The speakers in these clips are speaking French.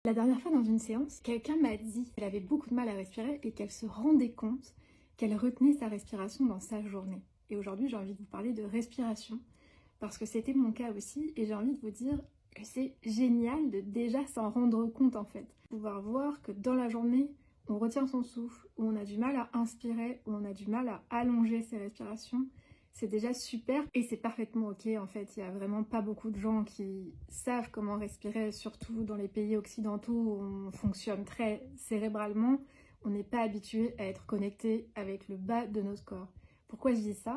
La dernière fois dans une séance, quelqu'un m'a dit qu'elle avait beaucoup de mal à respirer et qu'elle se rendait compte qu'elle retenait sa respiration dans sa journée. Et aujourd'hui, j'ai envie de vous parler de respiration parce que c'était mon cas aussi et j'ai envie de vous dire que c'est génial de déjà s'en rendre compte en fait. Pouvoir voir que dans la journée, on retient son souffle, où on a du mal à inspirer, où on a du mal à allonger ses respirations, c'est déjà super et c'est parfaitement ok en fait. Il n'y a vraiment pas beaucoup de gens qui savent comment respirer, surtout dans les pays occidentaux où on fonctionne très cérébralement. On n'est pas habitué à être connecté avec le bas de notre corps. Pourquoi je dis ça?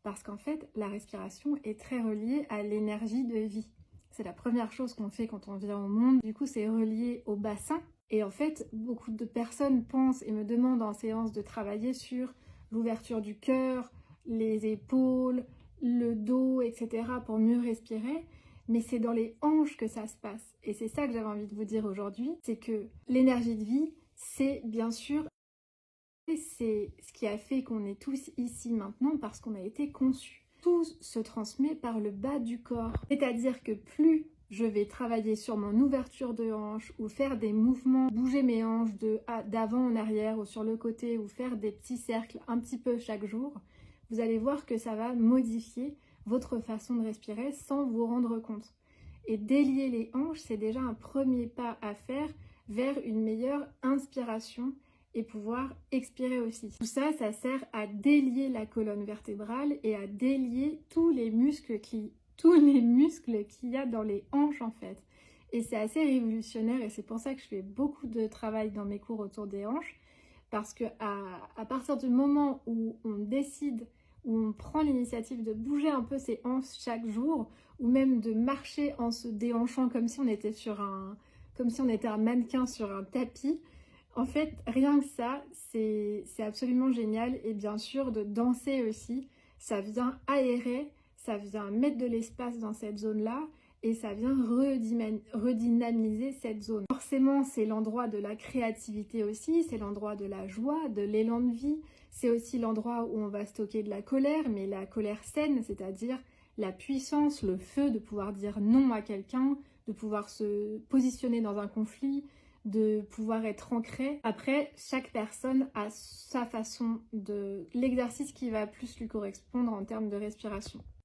Parce qu'en fait, la respiration est très reliée à l'énergie de vie. C'est la première chose qu'on fait quand on vient au monde. Du coup, c'est relié au bassin. Et en fait, beaucoup de personnes pensent et me demandent en séance de travailler sur l'ouverture du cœur, les épaules, le dos, etc. pour mieux respirer. Mais c'est dans les hanches que ça se passe. Et c'est ça que j'avais envie de vous dire aujourd'hui, c'est que l'énergie de vie, c'est bien sûr, c'est ce qui a fait qu'on est tous ici maintenant parce qu'on a été conçus. Tout se transmet par le bas du corps. C'est-à-dire que plus je vais travailler sur mon ouverture de hanche ou faire des mouvements, bouger mes hanches d'avant en arrière ou sur le côté ou faire des petits cercles un petit peu chaque jour, vous allez voir que ça va modifier votre façon de respirer sans vous rendre compte. Et délier les hanches, c'est déjà un premier pas à faire vers une meilleure inspiration et pouvoir expirer aussi. Tout ça, ça sert à délier la colonne vertébrale et à délier tous les muscles qu'il y a dans les hanches en fait. Et c'est assez révolutionnaire et c'est pour ça que je fais beaucoup de travail dans mes cours autour des hanches parce que à partir du moment où on décide, où on prend l'initiative de bouger un peu ses hanches chaque jour ou même de marcher en se déhanchant comme si on était un mannequin sur un tapis. En fait, rien que ça, c'est absolument génial. Et bien sûr, de danser aussi, ça vient aérer, ça vient mettre de l'espace dans cette zone-là et ça vient redynamiser cette zone. Forcément, c'est l'endroit de la créativité aussi, c'est l'endroit de la joie, de l'élan de vie. C'est aussi l'endroit où on va stocker de la colère, mais la colère saine, c'est-à-dire la puissance, le feu de pouvoir dire non à quelqu'un, de pouvoir se positionner dans un conflit, de pouvoir être ancré. Après, chaque personne a sa façon de l'exercice qui va plus lui correspondre en termes de respiration.